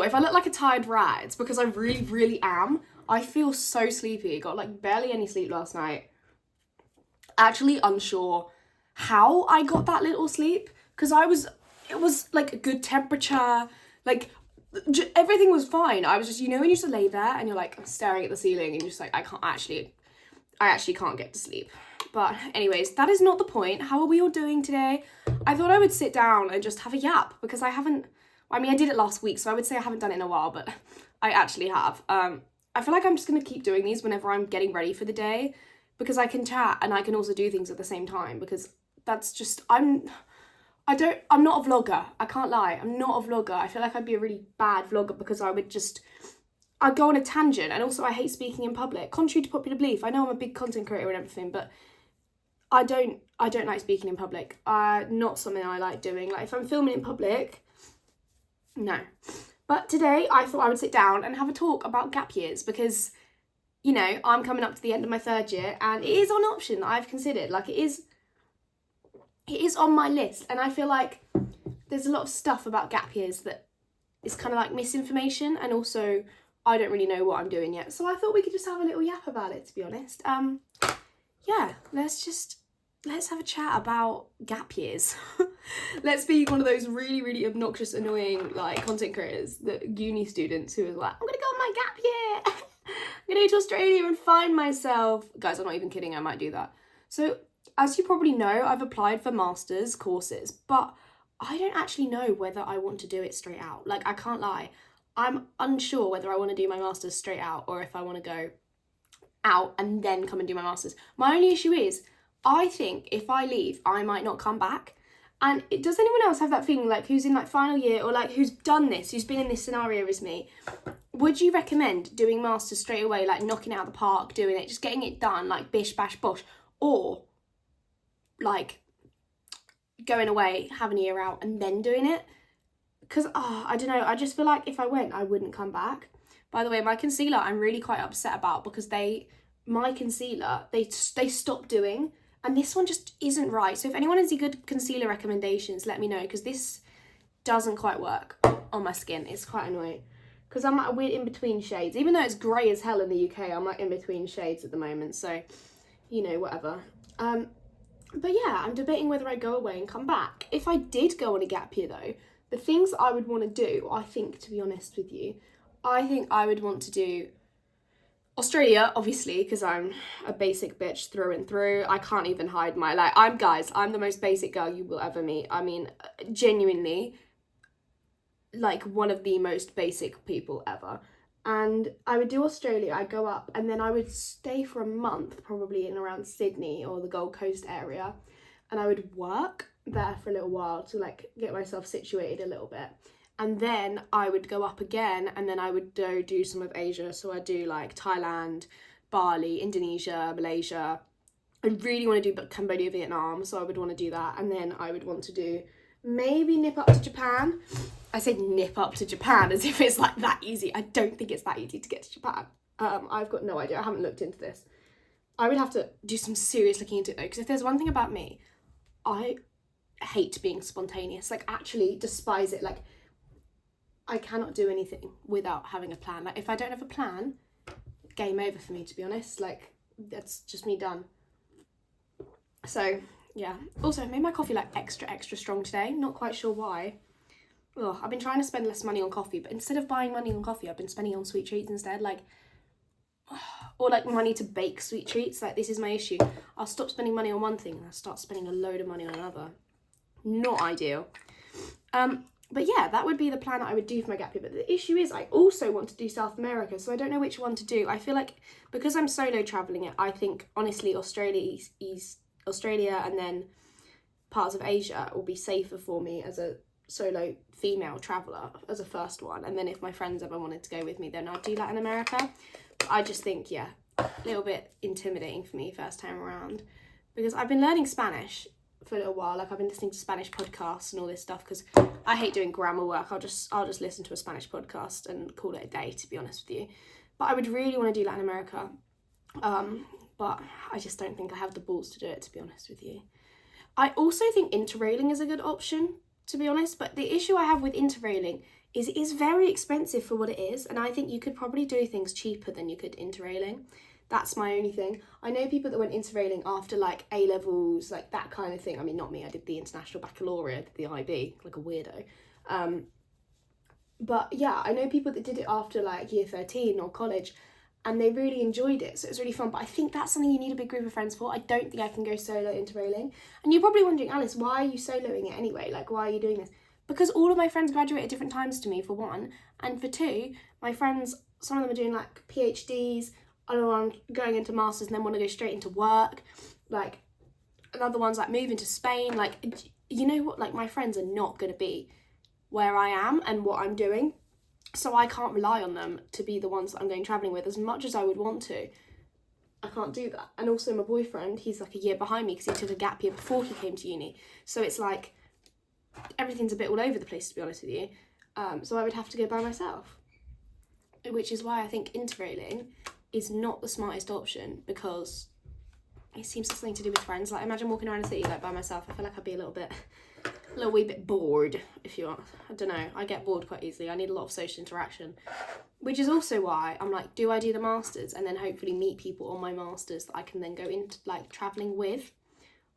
sure. If I look like a tired rat, it's because I really, really am. I feel so sleepy. Got like barely any sleep last night. Actually unsure how I got that little sleep, because it was like a good temperature, like everything was fine. I was just, when you just lay there and you're like staring at the ceiling and you're just like, I actually can't get to sleep. But anyways, that is not the point. How are we all doing today? I thought I would sit down and just have a yap, because I did it last week, so I would say I haven't done it in a while, but I actually have. I feel like I'm just going to keep doing these whenever I'm getting ready for the day, because I can chat and I can also do things at the same time, because that's just, I'm not a vlogger. I can't lie. I'm not a vlogger. I feel like I'd be a really bad vlogger, because I'd go on a tangent, and also I hate speaking in public. Contrary to popular belief, I know I'm a big content creator and everything, but I don't like speaking in public. Not something I like doing. Like if I'm filming in public, no. But today I thought I would sit down and have a talk about gap years, because, I'm coming up to the end of my third year and it is an option that I've considered. Like it is on my list, and I feel like there's a lot of stuff about gap years that is kind of like misinformation, and also I don't really know what I'm doing yet. So I thought we could just have a little yap about it, to be honest. Yeah, let's have a chat about gap years. Let's be one of those really, really obnoxious, annoying, like, content creators, the uni students who are like, I'm gonna go on my gap year. I'm gonna go to Australia and find myself. Guys, I'm not even kidding, I might do that. So, as you probably know, I've applied for master's courses, but I don't actually know whether I want to do it straight out. Like, I can't lie. I'm unsure whether I want to do my master's straight out, or if I want to go out and then come and do my master's. My only issue is, I think if I leave, I might not come back. And does anyone else have that feeling, like, who's in like final year, or like who's done this, who's been in this scenario as me? Would you recommend doing masters straight away, like knocking it out of the park, doing it, just getting it done, like bish bash bosh, or like going away, having a year out and then doing it? Because I don't know, I just feel like if I went, I wouldn't come back. By the way, my concealer I'm really quite upset about, because my concealer they stopped doing, and this one just isn't right. So if anyone has any good concealer recommendations, let me know, because this doesn't quite work on my skin. It's quite annoying, because I'm like a weird in-between shades. Even though it's grey as hell in the UK, I'm like in-between shades at the moment, so, whatever. But yeah, I'm debating whether I go away and come back. If I did go on a gap year, though, the things I would want to do, I think, to be honest with you, I think I would want to do Australia, obviously, because I'm a basic bitch through and through. I can't even hide my, I'm the most basic girl you will ever meet. I mean, genuinely, like, one of the most basic people ever. And I would do Australia, I'd go up, and then I would stay for a month, probably in around Sydney or the Gold Coast area, and I would work there for a little while to, like, get myself situated a little bit. And then I would go up again, and then I would go do some of Asia. So I'd do like Thailand, Bali, Indonesia, Malaysia. I really want to do Cambodia, Vietnam, so I would want to do that. And then I would want to do maybe nip up to Japan. I said nip up to Japan as if it's like that easy. I don't think it's that easy to get to Japan. I've got no idea. I haven't looked into this. I would have to do some serious looking into it though, because if there's one thing about me, I hate being spontaneous. Like, actually despise it. Like, I cannot do anything without having a plan. Like, if I don't have a plan, game over for me, to be honest. Like, that's just me done. So, yeah. Also, I made my coffee, like, extra strong today. Not quite sure why. Ugh, I've been trying to spend less money on coffee, but instead of buying money on coffee, I've been spending it on sweet treats instead. Like, or, like, money to bake sweet treats. Like, this is my issue. I'll stop spending money on one thing and I'll start spending a load of money on another. Not ideal. But yeah, that would be the plan that I would do for my gap year. But the issue is I also want to do South America, so I don't know which one to do. I feel like because I'm solo travelling it, I think, honestly, Australia and then parts of Asia will be safer for me as a solo female traveller as a first one. And then if my friends ever wanted to go with me, then I'd do Latin America. But I just think, yeah, a little bit intimidating for me first time around. Because I've been learning Spanish for a little while. Like, I've been listening to Spanish podcasts and all this stuff, because I hate doing grammar work. I'll just listen to a Spanish podcast and call it a day, to be honest with you. But I would really want to do Latin America, but I just don't think I have the balls to do it, to be honest with you. I also think interrailing is a good option, to be honest, but the issue I have with interrailing is it is very expensive for what it is, and I think you could probably do things cheaper than you could interrailing. That's my only thing. I know people that went interrailing after like A-levels, like that kind of thing. I mean, not me, I did the International Baccalaureate, the IB, like a weirdo. But yeah, I know people that did it after like year 13 or college, and they really enjoyed it, so it was really fun. But I think that's something you need a big group of friends for. I don't think I can go solo interrailing. And you're probably wondering, Alice, why are you soloing it anyway? Like, why are you doing this? Because all of my friends graduate at different times to me, for one, and for two, my friends, some of them are doing like PhDs, other ones going into masters and then want to go straight into work, like another one's like moving to Spain. Like, you know what, like my friends are not going to be where I am and what I'm doing, so I can't rely on them to be the ones that I'm going travelling with as much as I would want to. I can't do that. And also my boyfriend, he's like a year behind me because he took a gap year before he came to uni, so it's like everything's a bit all over the place, to be honest with you. So I would have to go by myself, which is why I think interrailing is not the smartest option, because it seems to have something to do with friends. Like, imagine walking around the city like by myself. I feel like I'd be a little wee bit bored, if you want. I don't know, I get bored quite easily. I need a lot of social interaction, which is also why I'm like, do I do the masters and then hopefully meet people on my masters that I can then go into like traveling with?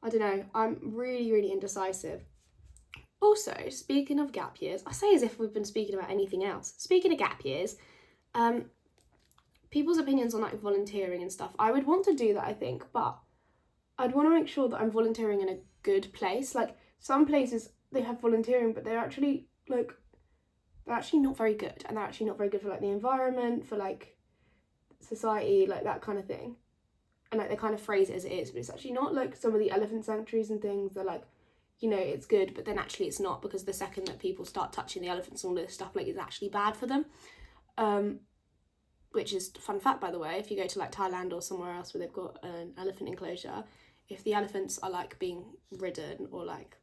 I don't know, I'm really indecisive. Also, speaking of gap years, I say as if we've been speaking about anything else. Speaking of gap years, people's opinions on like volunteering and stuff, I would want to do that, I think, but I'd want to make sure that I'm volunteering in a good place. Like, some places they have volunteering, but they're actually not very good, and they're actually not very good for like the environment, for like society, like that kind of thing. And like they kind of phrase it as it is, but it's actually not. Like some of the elephant sanctuaries and things, they're like, you know, it's good, but then actually it's not, because the second that people start touching the elephants and all this stuff, like, it's actually bad for them. Which is, fun fact by the way, if you go to like Thailand or somewhere else where they've got an elephant enclosure, if the elephants are like being ridden or like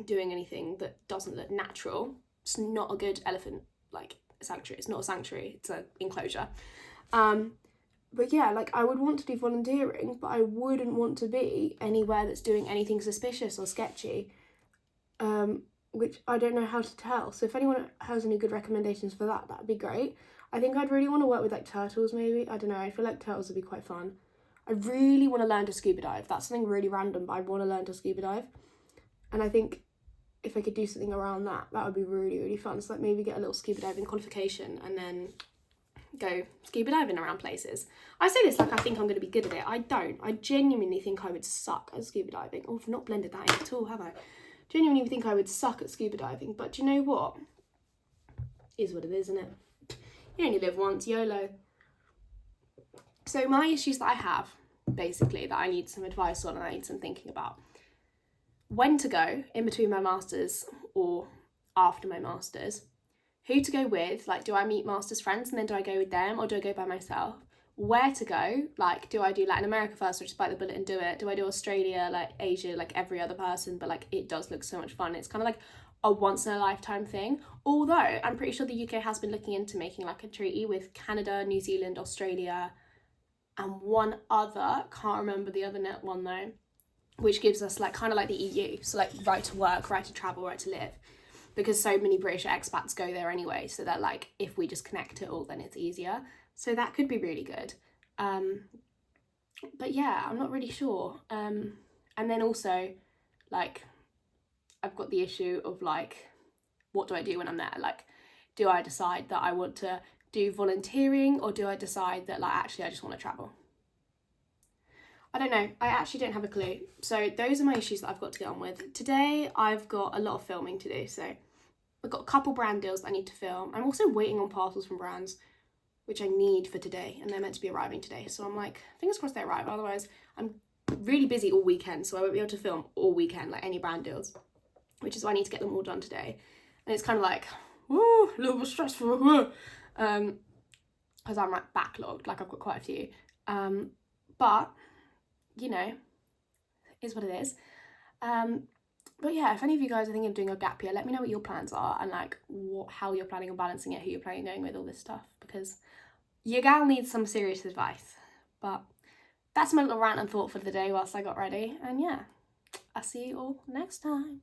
doing anything that doesn't look natural, it's not a good elephant like sanctuary. It's not a sanctuary, it's an enclosure. But yeah, like I would want to do volunteering, but I wouldn't want to be anywhere that's doing anything suspicious or sketchy, which I don't know how to tell. So if anyone has any good recommendations for that, that'd be great. I think I'd really want to work with like turtles, maybe. I don't know, I feel like turtles would be quite fun. I really want to learn to scuba dive. That's something really random, but I want to learn to scuba dive. And I think if I could do something around that, that would be really fun. So like maybe get a little scuba diving qualification and then go scuba diving around places. I say this like I think I'm going to be good at it. I don't. I genuinely think I would suck at scuba diving. Oh, I've not blended that in at all, have I? Genuinely think I would suck at scuba diving. But do you know what? Is what it is, isn't it? You only live once, YOLO. So my issues that I have, basically, that I need some advice on and I need some thinking about. When to go in between my masters or after my masters. Who to go with, like do I meet masters friends and then do I go with them, or do I go by myself? Where to go, like do I do Latin America first or just bite the bullet and do it? Do I do Australia, like Asia, like every other person? But like it does look so much fun. It's kind of like a once in a lifetime thing. Although I'm pretty sure the UK has been looking into making like a treaty with Canada, New Zealand, Australia, and one other, can't remember the other net one though, which gives us like kind of like the EU, so like right to work, right to travel, right to live, because so many British expats go there anyway, so they're like, if we just connect it all then it's easier. So that could be really good. But yeah, I'm not really sure. And then also like I've got the issue of like, what do I do when I'm there? Like, do I decide that I want to do volunteering, or do I decide that like actually I just want to travel? I don't know, I actually don't have a clue. So those are my issues that I've got to get on with. Today I've got a lot of filming to do, so I've got a couple brand deals that I need to film. I'm also waiting on parcels from brands, which I need for today, and they're meant to be arriving today. So I'm like, fingers crossed they arrive, otherwise I'm really busy all weekend, so I won't be able to film all weekend, like any brand deals, which is why I need to get them all done today. And it's kind of like, woo, a little bit stressful, because I'm like backlogged, like I've got quite a few. But, you know, is what it is. But yeah, if any of you guys are thinking of doing a gap year, let me know what your plans are and like how you're planning on balancing it, who you're planning on going with, all this stuff, because your gal needs some serious advice. But that's my little rant and thought for the day whilst I got ready, and yeah, I'll see you all next time.